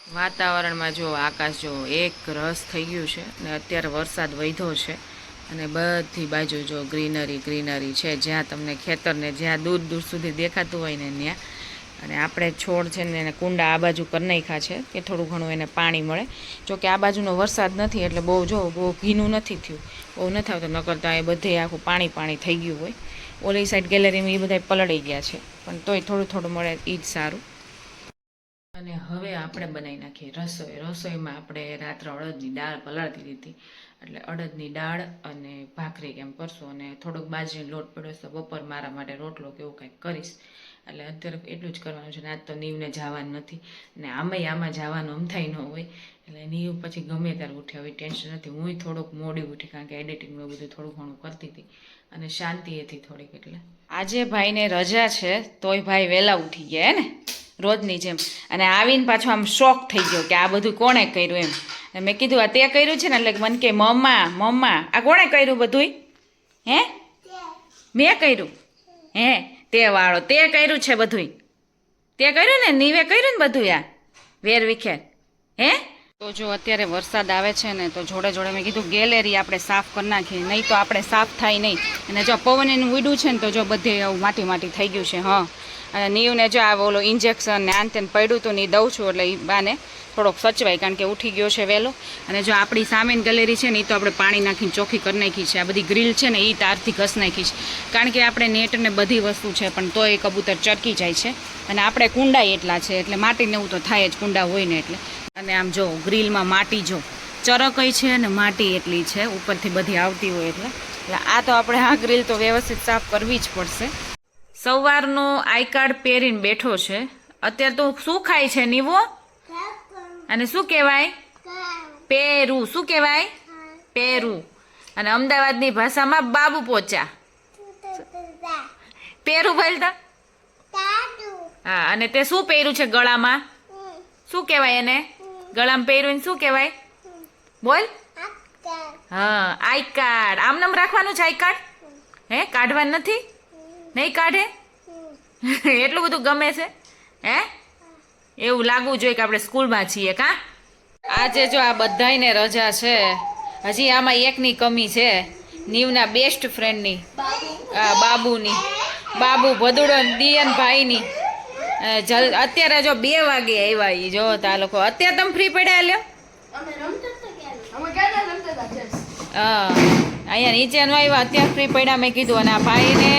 વાતાવરણમાં જો આકાશ જો એક રસ થઈ ગયું છે ને અત્યારે વરસાદ વધ્યો છે અને બધી બાજુ જો ગ્રીનરી ગ્રીનરી છે, જ્યાં તમને ખેતરને જ્યાં દૂર દૂર સુધી દેખાતું હોય ને ત્યાં. અને આપણે છોડ છે ને એને કુંડા આ બાજુ કરી નાખ્યા છે કે થોડું ઘણું એને પાણી મળે. જોકે આ બાજુનો વરસાદ નથી એટલે બહુ ભીનું નથી થયું, બહુ નથી આવતું, નકરતા એ બધે આખું પાણી પાણી થઈ ગયું હોય. ઓલી સાઈડ ગેલેરીમાં એ બધા પલળી ગયા છે, પણ તોય થોડું થોડું મળે એ જ સારું. અને હવે આપણે બનાવી નાખીએ રસોઈ. રસોઈમાં આપણે રાત્રે અડદની દાળ પલાળતી દીધી, એટલે અડદની દાળ અને ભાખરી કેમ કરશું, અને થોડોક બાજરીનો લોટ પડ્યો તો બપોર મારા માટે રોટલો કે એવું કંઈક કરીશ. એટલે અત્યારે એટલું જ કરવાનું છે ને આજ તો નીવને જવાનું નથી ને આમાં જવાનું અમથાઈ ન હોય, એટલે નીવ પછી ગમે ત્યારે ઉઠે હવે ટેન્શન નથી. હું થોડુંક મોડી ઉઠી કારણ કે એડિટિંગનું બધું થોડું ઘણું કરતી હતી અને શાંતિ હતી થોડીક. એટલે આજે ભાઈને રજા છે તોય ભાઈ વહેલા ઉઠી ગયા હે ને રોજની જેમ, અને આવીને પાછો આમ શોખ થઈ ગયો કે આ બધું કોણે કર્યું એમ. મેં કીધું આ તે કર્યું છે ને, એટલે મને કે મમ્મા આ કોણે કર્યું બધું? હે મેં કર્યું? હે તે વાળો તે કર્યું છે બધું? તે કર્યું ને, નીવે કર્યું ને બધું આ વેર વિખેર? હે તો જો અત્યારે વરસાદ આવે છે ને તો જોડે જોડે મેં કીધું ગેલેરી આપણે સાફ કરી નાખીએ, નહીં તો આપણે સાફ થાય નહીં. અને જો પવન એનું ઉડ્યું છે ને તો જો બધે આવું માટી માટી થઈ ગયું છે. હા, અને નીવને જો આ ઓલો ઇન્જેક્શન ને આન તેને પડ્યું હતું ને એ દઉં છું એટલે એ બાને થોડોક સચવાય, કારણ કે ઉઠી ગયો છે વહેલો. અને જો આપણી સામેની ગેલેરી છે ને એ તો આપણે પાણી નાખીને ચોખ્ખી કરી નાખી છે. આ બધી ગ્રીલ છે ને એ તારથી ઘસ નાખી છે, કારણ કે આપણે નેટ ને બધી વસ્તુ છે પણ તો એ કબૂતર ચરકી જાય છે. અને આપણે કુંડા એટલા છે એટલે માટીને એવું તો થાય જ, કુંડા હોય ને એટલે. અને આમ જો ગ્રીલમાં માટી જો ચરકઈ છે અને માટી એટલી છે ઉપરથી બધી આવતી હોય એટલે આ તો આપણે આ ગ્રીલ તો વ્યવસ્થિત સાફ કરવી જ પડશે. સવારનો આઈ કાર્ડ પહેરીને બેઠો છે. અત્યારે તો શું ખાય છે નીવો? અને શું કહેવાય? પેરું. શું કહેવાય? પેરું. અને અમદાવાદની ભાષામાં બાબુ પોચા. પેરું બોલતા? હા, અને તે શું પહેર્યું છે ગળામાં? શું કહેવાય એને? ગળામાં પહેર્યું શું કહેવાય? બોલ. હા, આઈ કાર્ડ. આમ નામ રાખવાનું છે આઈ કાર્ડ? હે કાઢવાનું નથી? નહીં કાઢે? એટલું બધું ગમે છે હે? એવું લાગવું જોઈએ કે આપણે સ્કૂલમાં છીએ કા? આજે જો આ બધાયને રજા છે, હજી આમાં એકની કમી છે, નીવના બેસ્ટ ફ્રેન્ડની, બાબુની. બાબુ ભદુડો દિયન ભાઈની. અત્યારે જો 2 વાગે આવ્યા એ જો તા લોકો. અત્યારે તમે ફ્રી પડ્યા લ્યો? હા, અહીંયા નીચેનું આવ્યા અત્યારે ફ્રી પડ્યા. મેં કીધું અને આ ભાઈને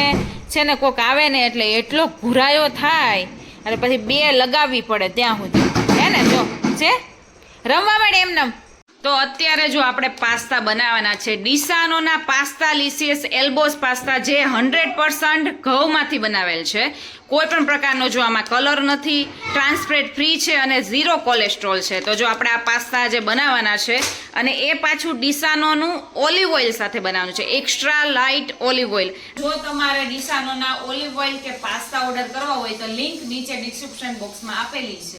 છે ને કોક આવે ને એટલે એટલો ભૂરાયો થાય અને પછી 2 લગાવવી પડે ત્યાં સુધી હે ને. જો છે રમવા મળે એમને. તો અત્યારે જો આપણે પાસ્તા બનાવવાના છે, ડીસાનોના પાસ્તા લિસિયસ એલ્બોસ પાસ્તા, જે 100% ઘઉંમાંથી બનાવેલ છે. કોઈ પણ પ્રકારનો જો આમાં કલર નથી, ટ્રાન્સફેટ ફ્રી છે અને 0 કોલેસ્ટ્રોલ છે. તો જો આપણે આ પાસ્તા જે બનાવવાના છે, અને એ પાછું ડીસાનોનું ઓલિવ ઓઇલ સાથે બનાવવાનું છે, એક્સ્ટ્રા લાઇટ ઓલિવ ઓઇલ. જો તમારે ડીસાનોના ઓલિવ ઓઇલ કે પાસ્તા ઓર્ડર કરવા હોય તો લિંક નીચે ડિસ્ક્રિપ્શન બોક્સમાં આપેલી છે.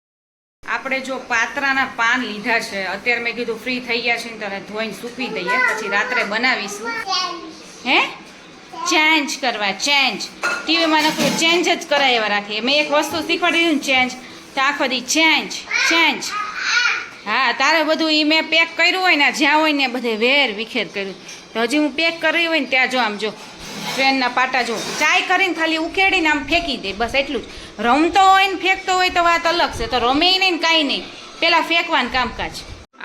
આપણે જો પાત્રાના પાન લીધા છે, અત્યારે મેં કીધું ફ્રી થઈ ગયા છે ને તને ધોઈને સૂકવી દઈએ, પછી રાત્રે બનાવીશું. હે ચેન્જ કરવા? ચેન્જ ટીવીમાં નકરું ચેન્જ જ કરાવ્યા રાખીએ. મેં એક વસ્તુ શીખવાડી દીધું ને ચેન્જ, તો આખો દી ચેન્જ. હા, તારે બધું એ મેં પેક કર્યું હોય ને જ્યાં હોય ને બધે વેર વિખેર કર્યું. તો હજી હું પેક કરી હોય ને ત્યાં જો આમ જો ટ્રેનના પાટા જો ચાય કરીને ખાલી ઉખેડીને આમ ફેંકી દે, બસ એટલું જ. રમતો હોય ને ફેંકતો હોય તો વાત અલગ છે, તો રમે નહીં ને કાંઈ નહીં, પેલા ફેંકવાનું કામકાજ.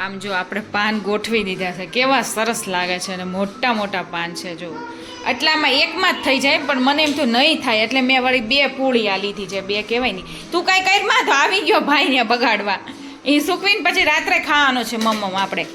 આમ જો આપણે પાન ગોઠવી દીધા છે, કેવા સરસ લાગે છે અને મોટા મોટા પાન છે. જો એટલામાં એકમાં જ થઈ જાય, પણ મને એમ તો નહીં થાય એટલે મેં વળી 2 પૂળી આ લીધી છે. 2 કહેવાય નહીં. તું કાંઈ કરમાં તો આવી ગયો ભાઈને બગાડવા. એ સૂકવીને પછી રાત્રે ખાવાનો છે મમ્મ આપણે.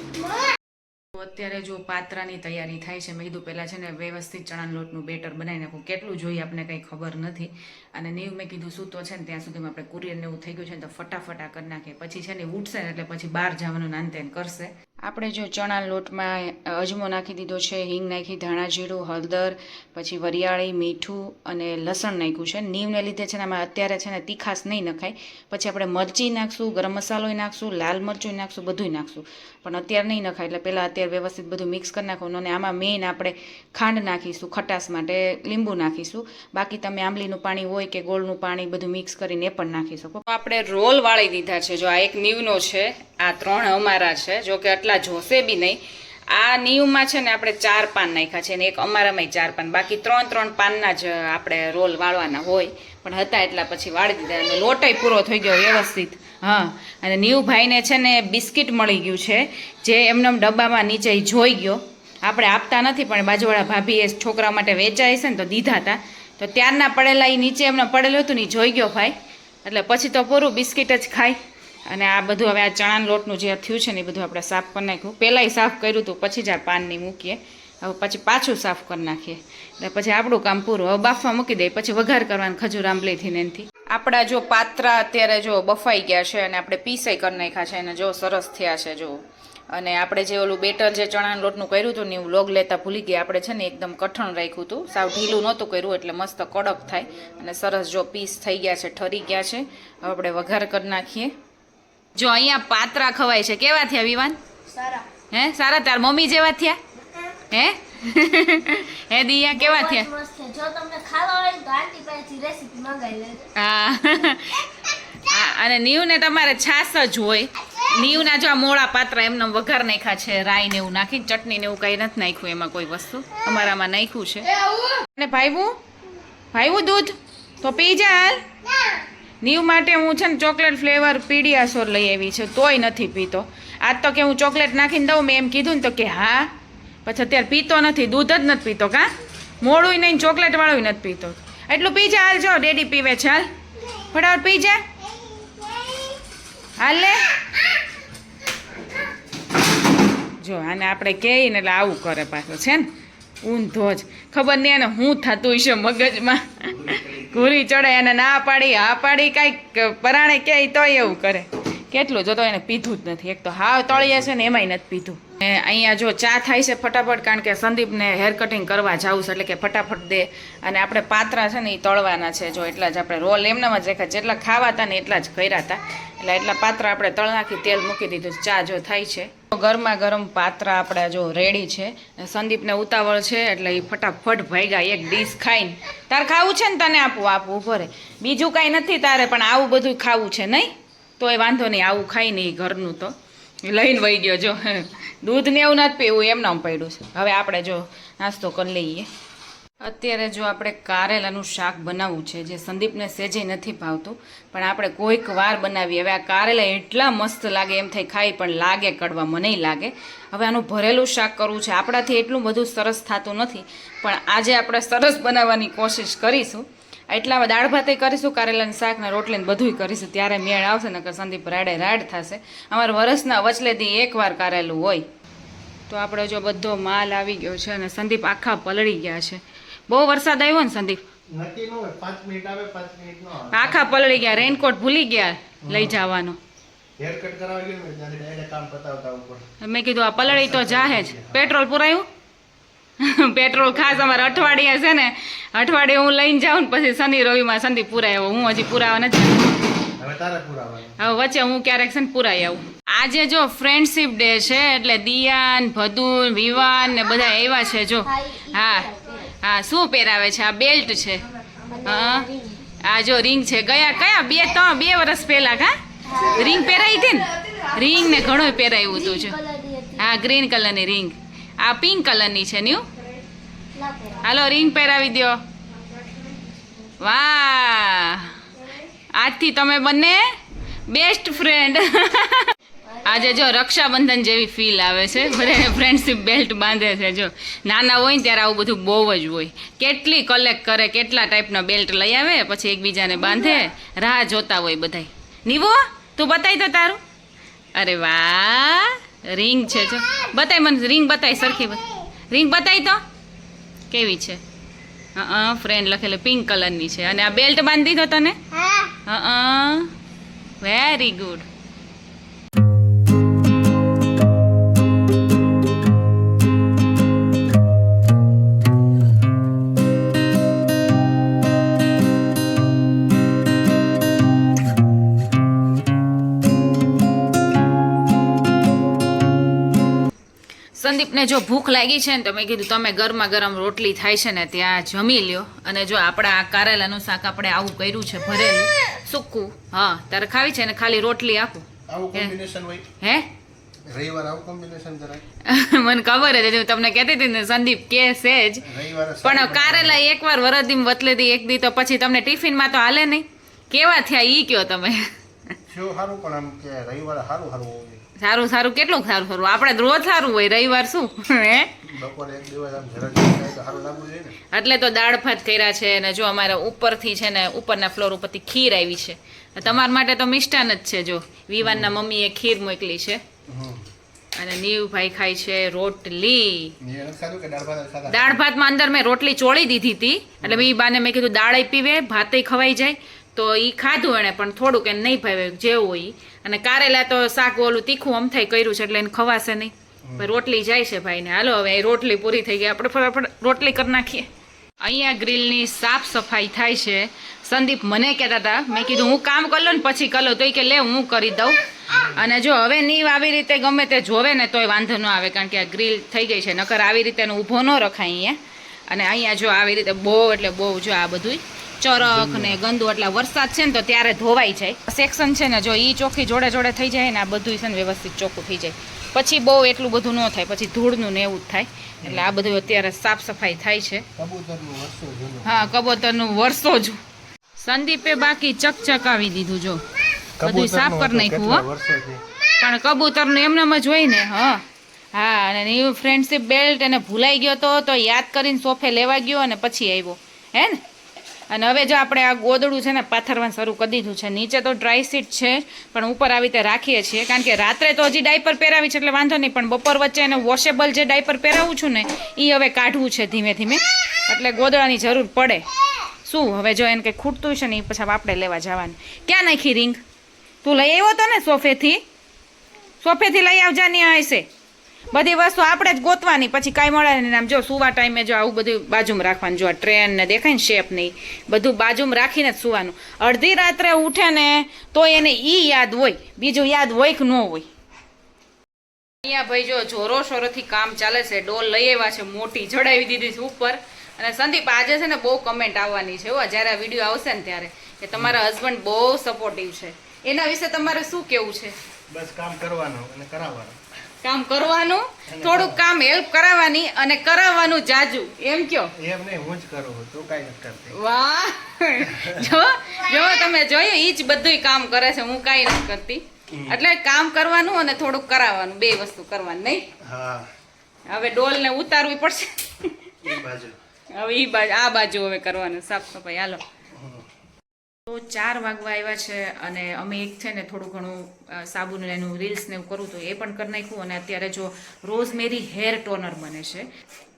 અત્યારે જો પાત્રાની તૈયારી થાય છે. મેં કીધું પહેલાં છે ને વ્યવસ્થિત ચણાના લોટનું બેટર બનાવી નાખું. કેટલું જોઈએ આપણને કંઈ ખબર નથી. અને નીવ મેં કીધું સૂતો છે ને ત્યાં સુધીમાં આપણે કુરિયરને એવું થઈ ગયું છે ને તો ફટાફટ કરી નાખીએ. પછી છે ને ઉઠશે ને એટલે પછી બહાર જવાનું નાનતેન કરશે. આપણે જો ચણા લોટમાં અજમો નાખી દીધો છે, હિંગ નાખી, ધાણા જીરું, હળદર, પછી વરિયાળી, મીઠું અને લસણ નાખ્યું છે. નીવને લીધે છે ને આમાં અત્યારે છે ને તીખાશ નહીં નખાય. પછી આપણે મરચી નાખશું, ગરમ મસાલોય નાખશું, લાલ મરચું નાખશું, બધુંય નાખશું. પણ અત્યારે નહીં નખાય એટલે પહેલાં અત્યારે વ્યવસ્થિત બધું મિક્સ કરી નાખવાનું. અને આમાં મેઇન આપણે ખાંડ નાખીશું, ખટાશ માટે લીંબુ નાખીશું. બાકી તમે આંબલીનું પાણી હોય કે ગોળનું પાણી બધું મિક્સ કરીને એ પણ નાખી શકો. આપણે રોલ વાળી દીધા છે. જો આ એક નીવનો છે, આ 3 અમારા છે. જો કે આટલા જોશે બી નહીં. આ નીવમાં છે ને આપણે 4 પાન નાખ્યા છે અને એક અમારામાંય 4 પાન. બાકી 3 પાનના જ આપણે રોલ વાળવાના હોય, પણ હતા એટલા પછી વાળી દીધા. અને લોટાઈ પૂરો થઈ ગયો વ્યવસ્થિત. હા, અને નીવભાઈને છે ને બિસ્કિટ મળી ગયું છે, જે એમને ડબ્બામાં નીચે જોઈ ગયો. આપણે આપતા નથી, પણ બાજુવાળા ભાભીએ છોકરા માટે વેચાય છે ને તો દીધા હતા. તો ત્યારના પડેલા એ નીચે એમને પડેલું હતું ને જોઈ ગયો ભાઈ, એટલે પછી તો પૂરું બિસ્કિટ જ ખાય. અને આ બધું હવે આ ચણાના લોટનું જે થયું છે ને એ બધું આપણે સાફ કરી નાખ્યું. પહેલાંય સાફ કર્યું હતું, પછી જ આ પાનની મૂકીએ. હવે પછી પાછું સાફ કરી નાખીએ એટલે પછી આપણું કામ પૂરું. હવે બાફવા મૂકી દઈએ, પછી વઘાર કરવાનું ખજૂર આંબલીથી ને એનાથી. આપણા જો પાત્રા અત્યારે જો બફાઈ ગયા છે અને આપણે પીસાઈ કરી નાખ્યા છે અને જો સરસ થયા છે જો. અને આપણે જે ઓલું બેટર જે ચણાના લોટનું કર્યું હતું ને એવું લોગ લેતા ભૂલી ગયા. આપણે છે ને એકદમ કઠણ રાખ્યું હતું, સાવ ઢીલું નહોતું કર્યું, એટલે મસ્ત કડક થાય અને સરસ જો પીસ થઈ ગયા છે, ઠરી ગયા છે. હવે આપણે વઘાર કરી નાખીએ. જો અહીંયા પાત્રા ખવાય છે. કેવા થયા વિવાન? સારા. હે સારા? તાર મમ્મી જેવા થયા? હે હે દિયા કેવા થયા? જો તમને ખાવા હોય તો આંટી પાસેથી રેસીપી મંગાવી લેજો. હા, અને નીવને તમારે છાશ જ હોય. નીવના જો આ મોળા પાત્રા એમને વઘાર નાખ્યા છે, રાઈ ને એવું નાખીને, ચટણી ને એવું કઈ નથી નાખ્યું એમાં કોઈ વસ્તુ. અમારામાં નાખ્યું છે. અને ભાઈવું દૂધ તો પી જા હાલ. નીવ માટે હું છે ને ચોકલેટ ફ્લેવર પીડિયાસોર લઈ આવી છે, તોય નથી પીતો. આજ તો કે હું ચોકલેટ નાખીને દઉં, મેં એમ કીધું ને તો કે હા. પછી અત્યારે પીતો નથી, દૂધ જ નથી પીતો. કાં મોડું નહીં, ચોકલેટ વાળું નથી પીતો. એટલું પી જા હાલ. જો ડેડી પીવે છે, હાલ ફટાફટ પી જા હાલ લે. જો આને આપણે કહીએ ને એટલે આવું કરે પાછો છે ને ઊંધો જ. ખબર નહીં એને શું થતું હશે મગજમાં. ઘૂરી ચડે એને ના પાડી હા પાડી, કાંઈક પરાણે કહે તોય એવું કરે. કેટલું જો તો એને પીધું જ નથી. એક તો હાવ તળીએ છે ને એમાંય નથી પીધું. અહીંયા જો ચા થાય છે ફટાફટ, કારણ કે સંદીપને હેર કટિંગ કરવા જાવું છે, એટલે કે ફટાફટ દે. અને આપણે પાત્રા છે ને એ તળવાના છે. જો એટલા જ આપણે રોલ એમનામાં જ રાખ્યા, જેટલા ખાવા હતા ને એટલા જ કર્યા હતા. એટલે એટલા પાત્રા આપણે તળ નાખી તેલ મૂકી દીધું. ચા જો થાય છે, ગરમા ગરમ પાત્રા આપણા જો રેડી છે. સંદીપને ઉતાવળ છે એટલે એ ફટાફટ ભાગ્યા એક ડીશ ખાઈને. તારે ખાવું છે ને? તને આપું ઉભો રહે. બીજું કાંઈ નથી તારે, પણ આવું બધું ખાવું છે નહીં તો એ વાંધો નહીં. આવું ખાઈ નહીં ઘરનું તો લઈને વહી ગયો. જો દૂધ ને એવું નથી પીવું, એમને પડ્યું છે. હવે આપણે જો નાસ્તો કરી લઈએ. અત્યારે જો આપણે કારેલાનું શાક બનાવવું છે, જે સંદીપને સેજે નથી ભાવતું, પણ આપણે કોઈક વાર બનાવીએ. હવે આ કારેલા એટલા મસ્ત લાગે, એમ થઈ ખાઈ પણ લાગે કડવા, મનેય લાગે. હવે આનું ભરેલું શાક કરવું છે. આપણાથી એટલું બધું સરસ થતું નથી, પણ આજે આપણે સરસ બનાવવાની કોશિશ કરીશું. એટલા દાળ ભાતે કરીશું, કારેલાનું શાક ને રોટલી ને બધુંય કરીશું. ત્યારે મેળ આવશે ને કે સંદીપ રાડે રાડ થશે. અમારે વરસના વચલેથી એકવાર કારેલું હોય. તો આપણે જો બધો માલ આવી ગયો છે અને સંદીપ આખા પલળી ગયા છે. બહુ વરસાદ આવ્યો ને સંદીપ? આખા પલળી ગયા. રેનકોટ ભૂલી ગયા લઈ જવાનો. મેં કીધું આ પલળી તો જાહે જ. પેટ્રોલ પુરાયું? પેટ્રોલ ખાસ અમારે અઠવાડિયા છે ને, અઠવાડિયે હું લઈને જાઉં ને પછી શનિ રવિમાં સંદીપ પુરાય. હું હજી પુરાવા નથી. હવે વચ્ચે હું ક્યારેક છે ને પુરાઈ આવું. આજે જો ફ્રેન્ડશીપ ડે છે એટલે દિયાન, ભદુન, વિવાન ને બધા એવા છે. જો હા હા, શું પહેરાવે છે? આ બેલ્ટ છે. હા, આ જો રિંગ છે. કયા 2 વર્ષ પહેલા કા રિંગ પહેરાઈ હતી ને? રિંગ ને ઘણું પહેરાયું હતું છે. હા, ગ્રીન કલરની રિંગ. આ પિંક કલરની છે ન્યુ. હાલો રિંગ પહેરાવી દો. વાહ, આજથી તમે બંને બેસ્ટ ફ્રેન્ડ. આજે જો રક્ષાબંધન જેવી ફીલ આવે છે. બધાને ફ્રેન્ડશીપ બેલ્ટ બાંધે છે. જો નાના હોય ને ત્યારે આવું બધું બહુ જ હોય. કેટલી કલેક્ટ કરે, કેટલા ટાઈપના બેલ્ટ લઈ આવે, પછી એકબીજાને બાંધે. રાહ જોતા હોય બધાય. નીવો તું બતાવી તો તારું. અરે વાહ, રિંગ છે. જો બતાય મને રિંગ, બતાય સરખી રિંગ બતાવી તો કેવી છે. ફ્રેન્ડ લખેલું પિંક કલરની છે. અને આ બેલ્ટ બાંધી દીધો તને? Very good. સંદીપને જો ભૂખ લાગી છે ને તો મેં કીધું તમે ગરમા ગરમ રોટલી થાય છે ને ત્યાં જમી લ્યો. અને જો આપણા આ કારેલાનું શાક આપણે આવું કર્યું છે ભરેલું સૂકું. હા તારે ખાવી છે ને ખાલી રોટલી આપું આવું કોમ્બિનેશન હોય હે રવિવાર આવું કોમ્બિનેશન જરાય મને ખબર જ હતી તમને કહેતી હતી ને સંદીપ કે છે જ રવિવારે પણ કારેલા એકવાર વરદીમ વતલેથી એક દી તો પછી તમને ટિફિનમાં તો હાલે નહીં. કેવા થયા ઈ કયો તમે? શું સારું પણ આમ કે રવિવારે સારું સારું હોય સારું સારું કેટલું સારું સારું આપણે રોજ સારું હોય રવિવાર શું હે બપોરે એક દિવસ આમ જરા થાય તો સારું લાગવું જોઈએ ને એટલે તો દાળ ભાત કર્યા છે અને જો અમારે ઉપરથી છે ને ઉપરના ફ્લોર ઉપરથી ખીર આવી છે. તમારા માટે તો મિષ્ટાન જ છે. જો વિવાનના મમ્મીએ ખીર મોકલી છે અને નીવભાઈ ખાય છે રોટલી. નિયમ સારું કે દાળ ભાત ખાધા દાળ ભાતમાં અંદર મેં રોટલી ચોળી દીધી હતી એટલે મેં ઈ બાને મેં કીધું દાળ પીવે ભાતે ખવાઈ જાય તો ઈ ખાધું એણે પણ થોડુંક એને નહીં ભાવે જેવું હોય. અને કારેલા તો શાક ઓલું તીખું અમથાઈ કર્યું છે એટલે એને ખવાશે નહીં. રોટલી જાય છે ભાઈને. હાલો હવે રોટલી પૂરી થઈ ગઈ આપણે ફટાફટ રોટલી કરી નાખીએ. અહીંયા ગ્રીલની સાફ સફાઈ થાય છે. સંદીપ મને કહેતા હતા મેં કીધું હું કામ કરી લઉં ને પછી કરી લઉં તો કે લે હું કરી દઉં. અને જો હવે નીવ આવી રીતે ગમે તે જોવે ને તોય વાંધો ન આવે કારણ કે આ ગ્રીલ થઈ ગઈ છે નકર આવી રીતે ઊભો ન રખાય અહીંયા. અને અહીંયા જો આવી રીતે બહુ એટલે બહુ જો આ બધું ચરક ને ગંદુ એટલે વરસાદ છે ને તો ત્યારે ધોવાઈ જાય. સેક્શન છે ને જો ઈ ચોખ્ખી જોડે જોડે થઈ જાય ને આ બધું છે ને વ્યવસ્થિત ચોખ્ખું થઈ જાય પછી બહુ એટલું બધું ન થાય પછી ધૂળનું ને એવું જ થાય. એટલે આ બધું અત્યારે સાફ સફાઈ થાય છે. કબૂતરનું વર્ષો જૂનું હા કબૂતરનું વર્ષો જ. સંદીપે બાકી ચકચકાવી દીધું જો બધું સાફ કરી નાખ્યું હો. વર્ષોથી પણ કબૂતરનું એમનેમ જ હોય ને. હા હા અને ન્યુ ફ્રેન્ડશીપ બેલ્ટ એને ભૂલાઈ ગયો તો યાદ કરીને સોફે લેવા ગયો અને પછી આવ્યો હે ને. અને હવે જો આપણે આ ગોદડું છે ને પાથરવાનું શરૂ કરી દીધું છે. નીચે તો ડ્રાય સીટ છે પણ ઉપર આવી રીતે રાખીએ છીએ કારણ કે રાત્રે તો હજી ડાયપર પહેરાવી છે એટલે વાંધો નહીં પણ બપોર વચ્ચે એને વોશેબલ જે ડાયપર પહેરાવું છું ને એ હવે કાઢવું છે ધીમે ધીમે એટલે ગોદડાની જરૂર પડે. શું હવે જો એને કંઈ ખૂટતું છે ને એ પછી આપણે લેવા જવાનું. ક્યાં નાખી રીંગ? તું લઈ આવ્યો તો ને સોફેથી લઈ આવજા ને હશે. બધી વસ્તુ આપણે જ ગોતવાની પછી કાંઈ મળે ને. આમ જો સુવા ટાઈમે જો આવું બધું બાજુમાં રાખવાનું. જો આ ટ્રેન ને દેખાય ને શેપ નહીં બધું બાજુમાં રાખીને જ સુવાનું. અડધી રાત્રે ઉઠે ને તો એને ઈ યાદ હોય બીજું યાદ હોય કે ન હોય. અહીંયા ભાઈ જો જોરો શોરોથી કામ ચાલે છે. ડોલ લઈ આવ્યા છે મોટી ચડાવી દીધી છે ઉપર. અને સંદીપ આજે છે ને બહુ કમેન્ટ આવવાની છે જ્યારે આ વિડીયો આવશે ને ત્યારે કે તમારા હસબન્ડ બહુ સપોર્ટિવ છે. એના વિશે તમારે શું કેવું છે? બસ કામ કરવાનું અને કરાવવાનું. કામ કરવાનું થોડુંક કામ હેલ્પ કરાવવાની અને કરાવવાનું જાજુ એમ કયો. એમ નહીં હું જ કરું તું કાંઈ નથી કરતી. વાહ જો તમે જોયું ઈ જ બધું કામ કરે છે હું કાંઈ નથી કરતી. એટલે કામ કરવાનું અને થોડુંક કરાવવાનું બે વસ્તુ કરવાની નહીં. હા હવે ડોલ ને ઉતારવી પડશે એ બાજુ હવે ઈ બાજુ આ બાજુ હવે કરવાનું સાફ સફાઈ. હાલો તો 4 વાગવા આવ્યા છે અને અમે એક છે ને થોડું ઘણું સાબુનું એનું રીલ્સ ને એવું કરું તો એ પણ કરી નાખ્યું. અને અત્યારે જો રોઝમેરી હેર ટોનર બને છે.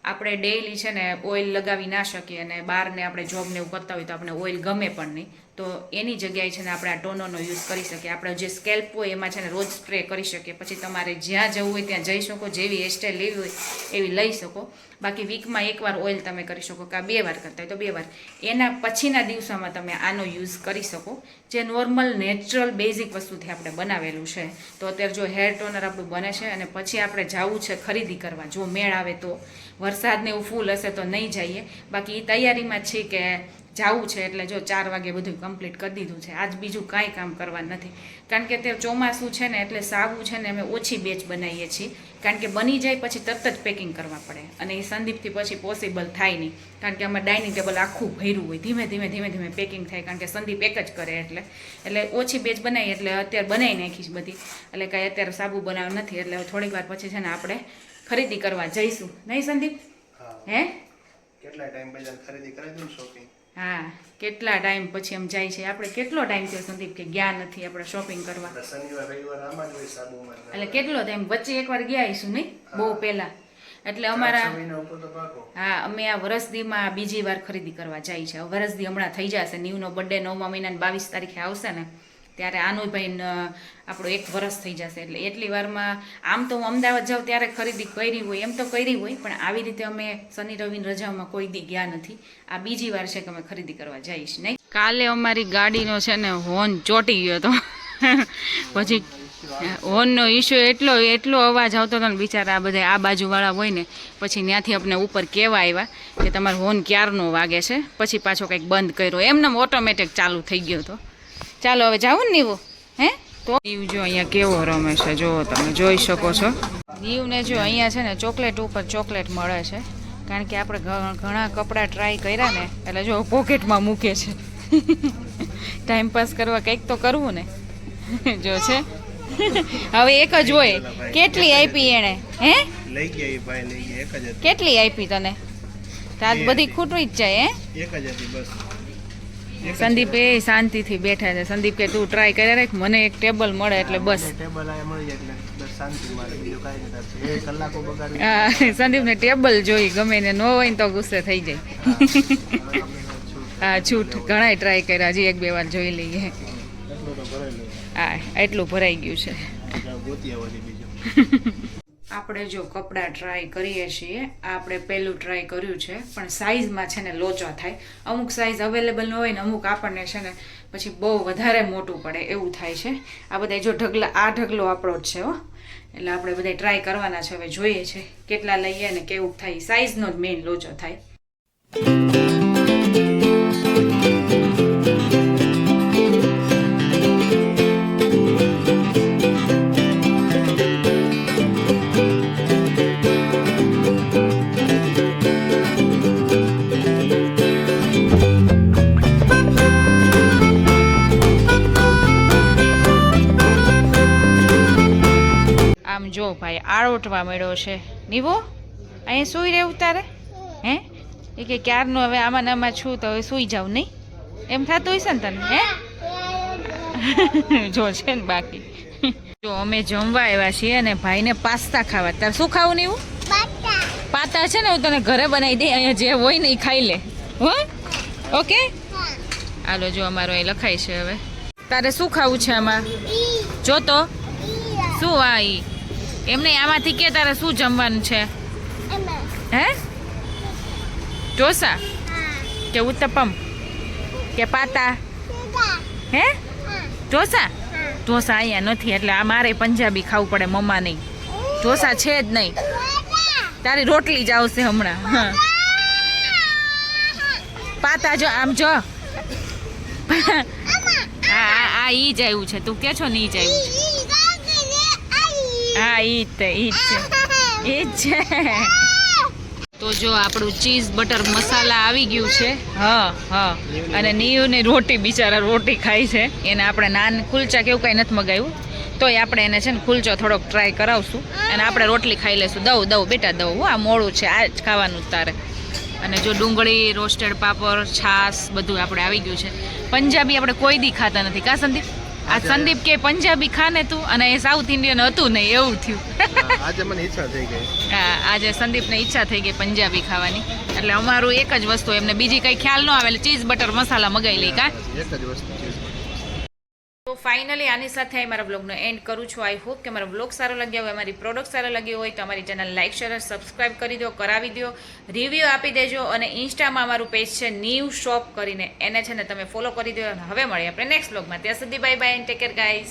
આપણે ડેઈલી છે ને ઓઇલ લગાવી ના શકીએ અને બહારને આપણે જોબને એવું કરતા હોય તો આપણે ઓઇલ ગમે પણ નહીં તો એની જગ્યાએ છે ને આપણે આ ટોનરનો યુઝ કરી શકીએ. આપણે જે સ્કેલ્પ હોય એમાં છે ને રોજ સ્પ્રે કરી શકીએ. પછી તમારે જ્યાં જવું હોય ત્યાં જઈ શકો. જેવી હેરસ્ટાઈલ લેવી હોય એવી લઈ શકો. બાકી વીકમાં એકવાર ઓઇલ તમે કરી શકો કે 2 વાર કરતા હોય તો 2 વાર. એના પછીના દિવસોમાં તમે આનો યુઝ કરી શકો જે નોર્મલ નેચરલ બેઝિક વસ્તુથી આપણે બનાવેલું છે. તો અત્યારે જો હેર ટોનર આપણું બને છે અને પછી આપણે જવું છે ખરીદી કરવા. જો મેળ આવે તો વરસાદને એવું ફૂલ હશે તો નહીં જઈએ બાકી એ તૈયારીમાં જ છે કે જવું છે. એટલે જો 4 વાગે બધું કમ્પ્લીટ કરી દીધું છે. આજ બીજું કાંઈ કામ કરવાનું નથી કારણ કે તે ચોમાસું છે ને એટલે સાબુ છે ને અમે ઓછી બેચ બનાવીએ છીએ કારણ કે બની જાય પછી તરત જ પેકિંગ કરવા પડે અને એ સંદીપથી પછી પોસિબલ થાય નહીં કારણ કે અમારે ડાઇનિંગ ટેબલ આખું ભર્યું હોય. ધીમે ધીમે પેકિંગ થાય કારણ કે સંદીપ એક જ કરે એટલે ઓછી બેચ બનાવી એટલે અત્યારે બનાવી નાખીશ બધી. એટલે કાંઈ અત્યારે સાબુ બનાવ નથી એટલે થોડીક વાર પછી છે ને આપણે ખરીદી કરવા જઈશું નહીં સંદીપ? હે કેટલા ટાઈમ પહેલા ખરીદી કરી દઉં શોપિંગ? હા કેટલા ટાઈમ પછી એમ જાય છે. આપણે કેટલો ટાઈમ થયો સંદીપ કે ગયા નથી આપણે શોપિંગ કરવા? શનિવાર રવિવાર આમાં જ હોય સાબુમાં. એટલે કેટલો ટાઈમ વચ્ચે એકવાર ગયા આવીશું નહીં બહુ પહેલા. એટલે અમારા હા અમે આ વરસદીમાં બીજી વાર ખરીદી કરવા જાય છે. વરસદી હમણાં થઈ જશે. નીવનો બર્થડે 9મા મહિનાની 22 તારીખે આવશે ને ત્યારે આનું ભાઈ આપણો 1 વર્ષ થઈ જશે. એટલે એટલી વારમાં આમ તો હું અમદાવાદ જાઉં ત્યારે ખરીદી કરી હોય એમ તો કરી હોય પણ આવી રીતે અમે શનિ રવિની રજાઓમાં કોઈ દી ગયા નથી. આ બીજી વાર છે કે અમે ખરીદી કરવા જઈશ નહીં. કાલે અમારી ગાડીનો છે ને હોર્ન ચોટી ગયો હતો પછી હોર્નનો ઇસ્યુ એટલો અવાજ આવતો હતો ને બિચારા આ બધા આ બાજુવાળા હોય ને પછી ત્યાંથી આપણે ઉપર કહેવા આવ્યા કે તમારો હોર્ન ક્યારનો વાગે છે પછી પાછો કંઈક બંધ કર્યો એમને ઓટોમેટિક ચાલુ થઈ ગયો હતો. ચાલો હવે જાવું ને નીવું હે તો નીવ જો અહીંયા કેવો રમે છે જો તમે જોઈ શકો છો. નીવને જો અહીંયા છે ને ચોકલેટ ઉપર ચોકલેટ મળે છે કારણ કે આપણે ઘણા કપડાં ટ્રાય કર્યા ને એટલે જો પોકેટમાં મૂકે છે. ટાઈમ પાસ કરવા કંઈક તો કરવું ને જો છે. હવે એક જ હોય કેટલી આપી એણે હે લઈ ગયા ભાઈ લઈ ગયા એક જ કેટલી આપી તને રાત બધી ખૂટવી જ જાય હે એક જ હતી બસ. સંદીપ એ શાંતિથી બેઠા છે. સંદીપ કે તું ટ્રાય કર્યા રાખ મને એક ટેબલ મળે એટલે બસ. ટેબલ આ મળી જાય એટલે બસ શાંતિ મારે બીજું કાંઈ નથી. એ કલાકો બગાડી હા સંદીપને ટેબલ જોઈ ગમે ને ન હોય ને તો ગુસ્સે થઈ જાય. હા છૂટ ઘણાય ટ્રાય કર્યા હજી એક બે વાર જોઈ લઈએ. એટલું તો ભરેલું હા એટલું ભરાઈ ગયું છે. ગોતી આવવાની બીજું. આપણે જો કપડાં ટ્રાય કરીએ છીએ આપણે પહેલું ટ્રાય કર્યું છે પણ સાઇઝમાં છે ને લોચો થાય. અમુક સાઇઝ અવેલેબલ ન હોય ને અમુક આપણને છે ને પછી બહુ વધારે મોટું પડે એવું થાય છે. આ બધા જો આ ઢગલો આપણો જ છે હો એટલે આપણે બધા ટ્રાય કરવાના છે. હવે જોઈએ છે કેટલા લઈએ ને કેવું થાય. સાઇઝનો જ મેઇન લોચો થાય. જો ભાઈ આળોટવા મળ્યો છે. નીવો અહીંયા સૂઈ રહેવું તારે હે એ કે ક્યારનું હવે આમાં ને આમાં છું તો હવે સૂઈ જાવ નહીં એમ થતું હોય છે ને તને હે. જો છે ને બાકી જો અમે જમવા આવ્યા છીએ અને ભાઈને પાસ્તા ખાવા. તારે શું ખાવું ને એવું પાતા છે ને હું તને ઘરે બનાવી દઈ અહીંયા જે હોય ને એ ખાઈ લે હો ઓકે. હાલો જો અમારો એ લખાય છે. હવે તારે શું ખાવું છે આમાં જો તો શું આ ઈ એમને આમાંથી કે તારે શું જમવાનું છે હે ઢોસા કે ઉત્તપમ કે પાતા હે ઢોસા અહીંયા નથી એટલે આ મારે પંજાબી ખાવું પડે મમ્મા નહીં. ઢોસા છે જ નહીં. તારી રોટલી જ આવશે હમણાં. હા પાતા જો આમ જો આ ઈ જ આવ્યું છે. તું કે છો ને ઈ જ આવ્યું છે. હા ઈ જ છે. તો જો આપણું ચીઝ બટર મસાલા આવી ગયું છે. હા અને નીવને રોટી બિચારા રોટી ખાય છે. એને આપણે નાન કુલચા કેવું કાંઈ નથી મગાવ્યું તોય આપણે એને છે ને કુલચો થોડોક ટ્રાય કરાવશું અને આપણે રોટલી ખાઈ લઈશું. દઉં બેટા દઉં આ મોડું છે આ જ ખાવાનું તારે. અને જો ડુંગળી રોસ્ટેડ પાપડ છાશ બધું આપણે આવી ગયું છે. પંજાબી આપણે કોઈ દી ખાતા નથી કા સંદીપ. આ સંદીપ કે પંજાબી ખાને તું અને એ સાઉથ ઇન્ડિયન હતું નહીં એવું થયું. આજે મને ઈચ્છા થઈ ગઈ. હા આજે સંદીપને ઈચ્છા થઈ ગઈ પંજાબી ખાવાની એટલે અમારું એક જ વસ્તુ એમને બીજી કંઈ ખ્યાલ ન આવે એટલે ચીઝ બટર મસાલા મગાવી લઈ કા. એક જ વસ્તુ તો ફાઇનલી આની સાથે મારા બ્લોગનો એન્ડ કરું છું. આઈ હોપ કે મારો બ્લોગ સારો લાગ્યો હોય અમારી પ્રોડક્ટ સારો લાગ્યો હોય તો અમારી ચેનલ લાઇક શેર સબસ્ક્રાઈબ કરી દો કરાવી દો રિવ્યૂ આપી દેજો અને ઇન્સ્ટામાં અમારું પેજ છે નીવ શોપ કરીને એને છે ને તમે ફોલો કરી દો. હવે મળીએ આપણે નેક્સ્ટ બ્લોગમાં. ત્યાં સુધી bye bye and take care guys.